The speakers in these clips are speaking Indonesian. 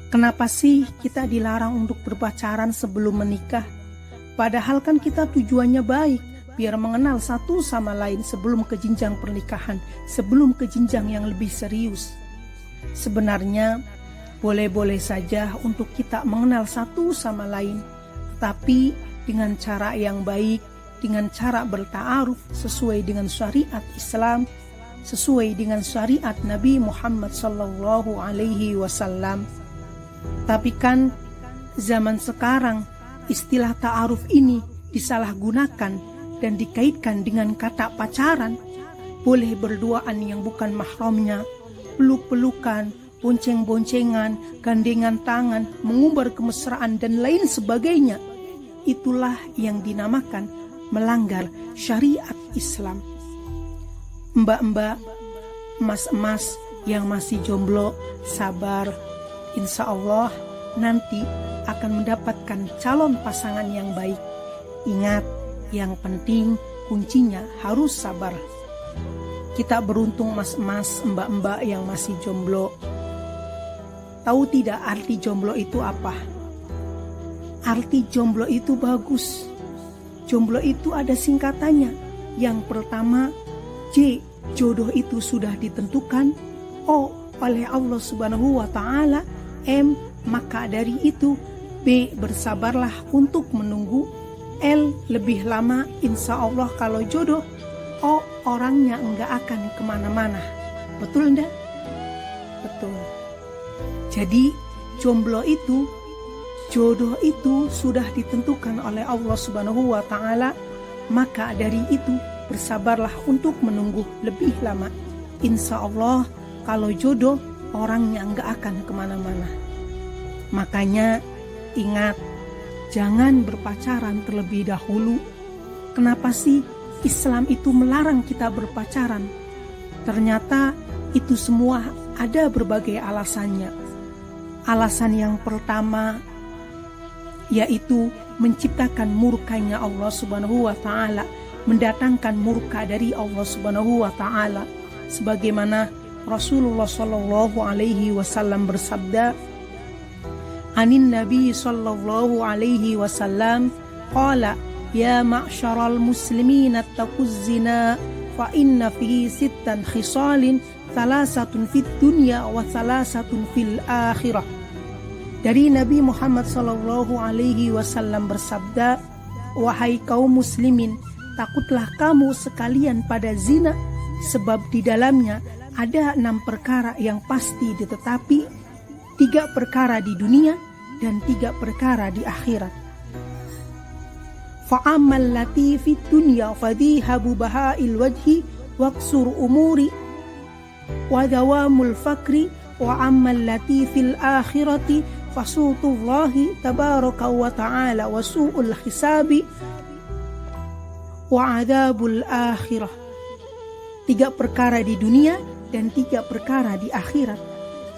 Kenapa sih kita dilarang untuk berpacaran sebelum menikah? Padahal kan kita tujuannya baik, biar mengenal satu sama lain sebelum ke jenjang pernikahan, sebelum ke jenjang yang lebih serius. Sebenarnya boleh-boleh saja untuk kita mengenal satu sama lain, tetapi dengan cara yang baik, dengan cara berta'aruf sesuai dengan syariat Islam, sesuai dengan syariat Nabi Muhammad SAW. Tapi kan zaman sekarang istilah ta'aruf ini disalahgunakan dan dikaitkan dengan kata pacaran. Boleh berduaan yang bukan mahramnya, peluk-pelukan, bonceng-boncengan, gandengan tangan, mengumbar kemesraan dan lain sebagainya. Itulah yang dinamakan melanggar syariat Islam. Mbak-mbak, emas-emas yang masih jomblo, sabar. Insya Allah nanti akan mendapatkan calon pasangan yang baik. Ingat, yang penting kuncinya harus sabar. Kita beruntung mas-mas, mbak-mbak yang masih jomblo. Tahu tidak arti jomblo itu apa? Arti jomblo itu bagus. Jomblo itu ada singkatannya. Yang pertama, J, jodoh itu sudah ditentukan. O, oleh Allah Subhanahu wa Ta'ala. M, maka dari itu. B, bersabarlah untuk menunggu. L, lebih lama insya Allah kalau jodoh. O, orangnya enggak akan kemana-mana. Betul enggak? Betul. Jadi jomblo itu, jodoh itu sudah ditentukan oleh Allah Subhanahu wa Ta'ala. Maka dari itu bersabarlah untuk menunggu lebih lama. Insya Allah kalau jodoh, orangnya enggak akan kemana-mana. Makanya ingat, jangan berpacaran terlebih dahulu. Kenapa sih Islam itu melarang kita berpacaran? Ternyata itu semua ada berbagai alasannya. Alasan yang pertama yaitu menciptakan murkanya Allah Subhanahu wa Ta'ala, mendatangkan murka dari Allah Subhanahu wa Ta'ala. Sebagaimana Rasulullah Shallallahu Alaihi Wasallam bersabda, Anin Nabi Shallallahu Alaihi Wasallam qala ya ma'syaral muslimin attaquz zina fa inna fihi sittan khisalin thalathatun fid dunya wa thalathatun fil akhirah. Dari Nabi Muhammad Shallallahu Alaihi Wasallam bersabda, wahai kaum muslimin, takutlah kamu sekalian pada zina, sebab di dalamnya ada 6 perkara yang pasti ditetapi, 3 perkara di dunia dan 3 perkara di akhirat. Fa'amal lati fid dunya fadhihabu baha'il wajhi waqsur umuri wa dawamul fakri wa ammal lati fil akhirati fasutullahi tabaraka wa ta'ala wa su'ul hisabi wa adabul akhirah. 3 perkara di dunia dan 3 perkara di akhirat.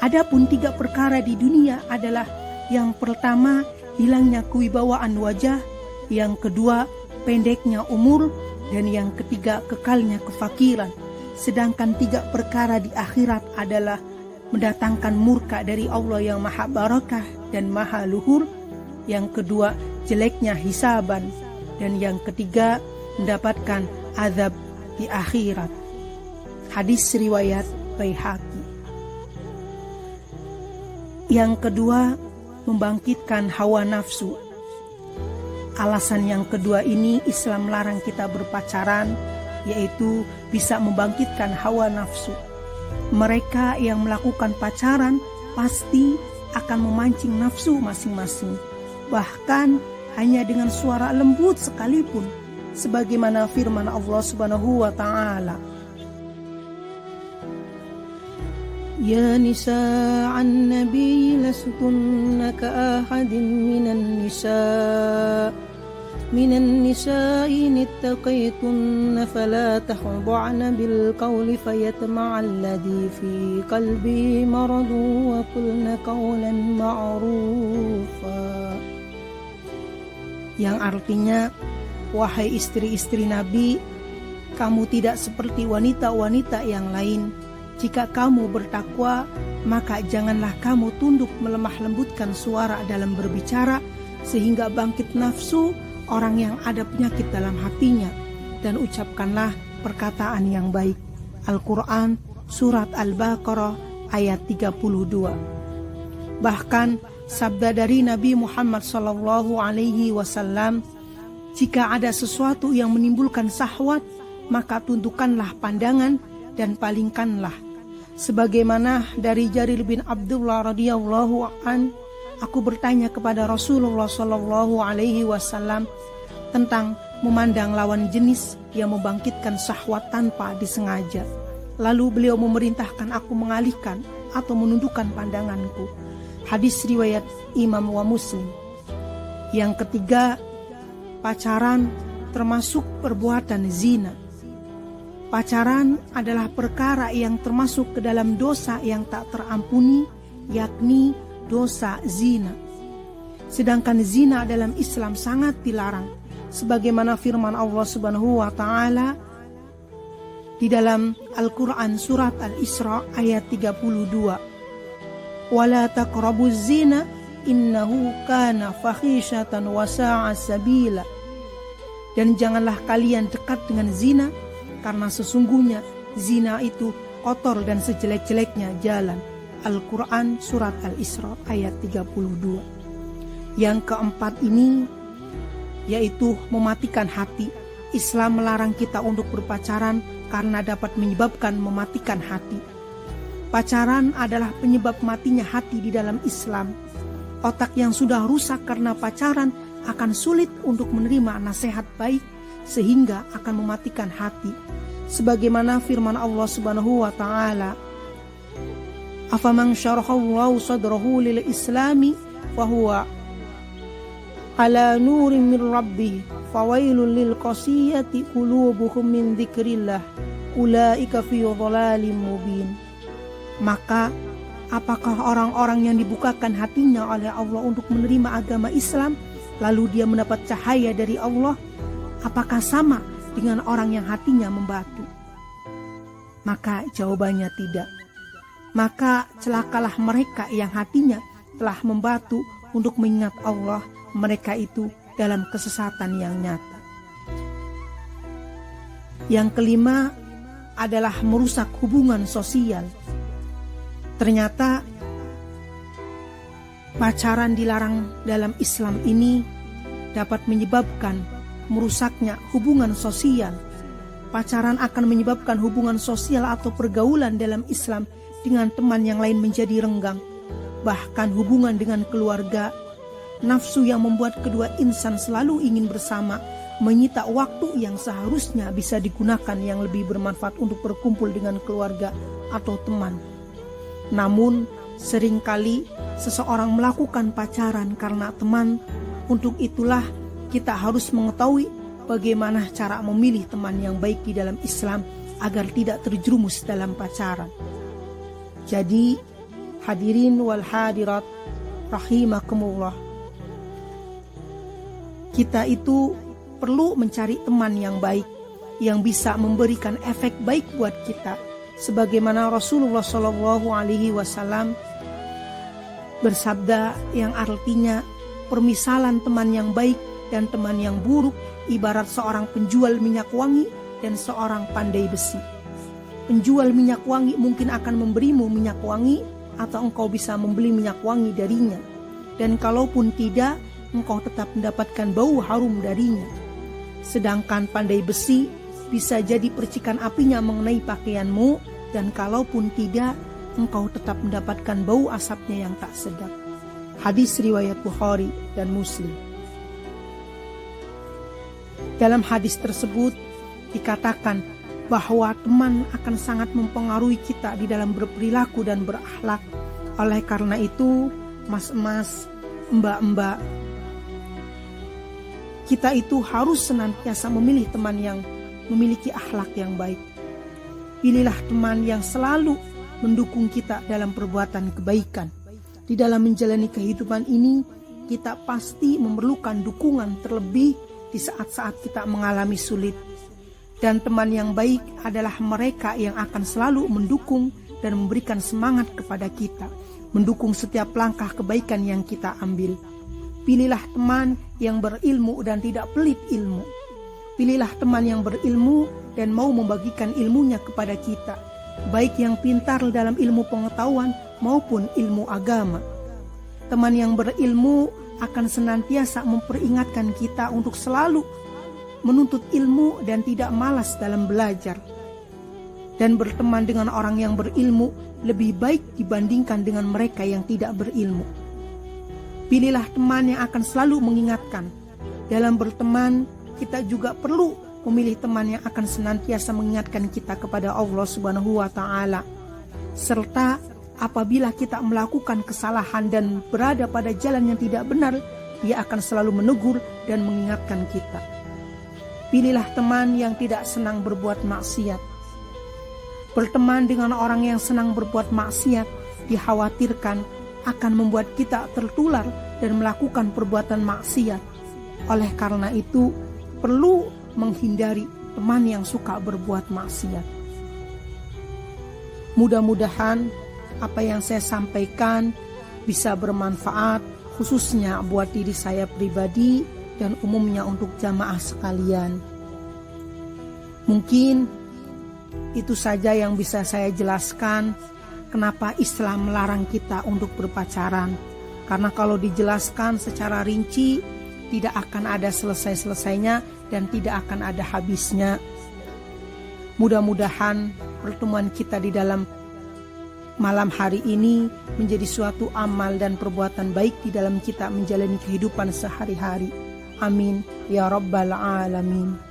Adapun 3 perkara di dunia adalah yang pertama, hilangnya kewibawaan wajah, yang kedua, pendeknya umur, dan yang ketiga, kekalnya kefakiran. Sedangkan 3 perkara di akhirat adalah mendatangkan murka dari Allah yang maha barakah dan maha luhur, yang kedua, jeleknya hisaban, dan yang ketiga, mendapatkan azab di akhirat. Hadis riwayat Baihaqi. Yang kedua, membangkitkan hawa nafsu. Alasan yang kedua ini Islam larang kita berpacaran, yaitu bisa membangkitkan hawa nafsu. Mereka yang melakukan pacaran pasti akan memancing nafsu masing-masing. Bahkan hanya dengan suara lembut sekalipun, sebagaimana firman Allah Subhanahu wa Ta'ala, Ya nisa'an nabi lastunna ka'ahadin minan nisa'i nittaqaytunna fala tahda'na bil qawli fayatma'alladhi fi qalbi maradu wa qulna qawlan ma'rufa. Yang artinya, wahai istri-istri Nabi, kamu tidak seperti wanita-wanita yang lain Jika kamu bertakwa, maka janganlah kamu tunduk melemah lembutkan suara dalam berbicara, sehingga bangkit nafsu orang yang ada penyakit dalam hatinya, dan ucapkanlah perkataan yang baik. Al-Quran Surat Al-Baqarah ayat 32. Bahkan sabda dari Nabi Muhammad SAW, jika ada sesuatu yang menimbulkan syahwat, maka tundukkanlah pandangan dan palingkanlah. Sebagaimana dari Jarir bin Abdullah radhiyallahu an, aku bertanya kepada Rasulullah SAW tentang memandang lawan jenis yang membangkitkan syahwat tanpa disengaja. Lalu beliau memerintahkan aku mengalihkan atau menundukkan pandanganku. Hadis riwayat Imam wa Muslim. Yang ketiga, pacaran termasuk perbuatan zina. Pacaran adalah perkara yang termasuk ke dalam dosa yang tak terampuni, yakni dosa zina. Sedangkan zina dalam Islam sangat dilarang, sebagaimana firman Allah Subhanahu wa taala di dalam Al-Quran Surat Al-Isra ayat 32. Wala taqrabuz zina innahu kana fakhishatan wa sa'a sabila. Dan janganlah kalian dekat dengan zina, karena sesungguhnya zina itu kotor dan sejelek-jeleknya jalan. Al-Quran Surat Al-Isra ayat 32. Yang keempat ini yaitu mematikan hati. Islam melarang kita untuk berpacaran karena dapat menyebabkan mematikan hati. Pacaran adalah penyebab matinya hati di dalam Islam. Otak yang sudah rusak karena pacaran akan sulit untuk menerima nasihat baik, sehingga akan mematikan hati. Sebagaimana firman Allah Subhanahu wa taala, "Afaman syarahallahu sadrahu lil islami fa huwa ala nurin min rabbih fawailul lil qasiyati qulubuhum min dzikrillah ulaika fi dhalalin mubin." Maka apakah orang-orang yang dibukakan hatinya oleh Allah untuk menerima agama Islam, lalu dia mendapat cahaya dari Allah, apakah sama dengan orang yang hatinya membatu? Maka jawabannya tidak. Maka celakalah mereka yang hatinya telah membatu untuk mengingat Allah, mereka itu dalam kesesatan yang nyata. Yang kelima adalah merusak hubungan sosial. Ternyata pacaran dilarang dalam Islam ini dapat menyebabkan merusaknya hubungan sosial. Pacaran akan menyebabkan hubungan sosial atau pergaulan dalam Islam dengan teman yang lain menjadi renggang. Bahkan hubungan dengan keluarga, nafsu yang membuat kedua insan selalu ingin bersama, menyita waktu yang seharusnya bisa digunakan yang lebih bermanfaat untuk berkumpul dengan keluarga atau teman. Namun, seringkali seseorang melakukan pacaran karena teman. Untuk itulah kita harus mengetahui bagaimana cara memilih teman yang baik di dalam Islam agar tidak terjerumus dalam pacaran. Jadi, hadirin wal hadirat rahimakumullah, kita itu perlu mencari teman yang baik, yang bisa memberikan efek baik buat kita. Sebagaimana Rasulullah SAW bersabda yang artinya, permisalan teman yang baik dan teman yang buruk ibarat seorang penjual minyak wangi dan seorang pandai besi. Penjual minyak wangi mungkin akan memberimu minyak wangi, atau engkau bisa membeli minyak wangi darinya. Dan kalaupun tidak, engkau tetap mendapatkan bau harum darinya. Sedangkan pandai besi bisa jadi percikan apinya mengenai pakaianmu, dan kalaupun tidak, engkau tetap mendapatkan bau asapnya yang tak sedap. Hadis riwayat Bukhari dan Muslim. Dalam hadis tersebut dikatakan bahwa teman akan sangat mempengaruhi kita di dalam berperilaku dan berakhlak. Oleh karena itu, mas-mas, mbak-mbak, kita itu harus senantiasa memilih teman yang memiliki akhlak yang baik. Pilihlah teman yang selalu mendukung kita dalam perbuatan kebaikan. Di dalam menjalani kehidupan ini, kita pasti memerlukan dukungan terlebih di saat-saat kita mengalami sulit. Dan teman yang baik adalah mereka yang akan selalu mendukung dan memberikan semangat kepada kita, mendukung setiap langkah kebaikan yang kita ambil. Pilihlah teman yang berilmu dan tidak pelit ilmu. Pilihlah teman yang berilmu dan mau membagikan ilmunya kepada kita, baik yang pintar dalam ilmu pengetahuan maupun ilmu agama. Teman yang berilmu akan senantiasa memperingatkan kita untuk selalu menuntut ilmu dan tidak malas dalam belajar. Dan berteman dengan orang yang berilmu lebih baik dibandingkan dengan mereka yang tidak berilmu. Pilihlah teman yang akan selalu mengingatkan. Dalam berteman, kita juga perlu memilih teman yang akan senantiasa mengingatkan kita kepada Allah Subhanahu wa Ta'ala. Serta apabila kita melakukan kesalahan dan berada pada jalan yang tidak benar, dia akan selalu menegur dan mengingatkan kita. Pilihlah teman yang tidak senang berbuat maksiat. Berteman dengan orang yang senang berbuat maksiat dikhawatirkan akan membuat kita tertular dan melakukan perbuatan maksiat. Oleh karena itu, perlu menghindari teman yang suka berbuat maksiat. Mudah-mudahan apa yang saya sampaikan bisa bermanfaat, khususnya buat diri saya pribadi dan umumnya untuk jamaah sekalian. Mungkin itu saja yang bisa saya jelaskan kenapa Islam melarang kita untuk berpacaran. Karena kalau dijelaskan secara rinci, tidak akan ada selesai-selesainya dan tidak akan ada habisnya. Mudah-mudahan pertemuan kita di dalam malam hari ini menjadi suatu amal dan perbuatan baik di dalam kita menjalani kehidupan sehari-hari. Amin ya rabbal alamin.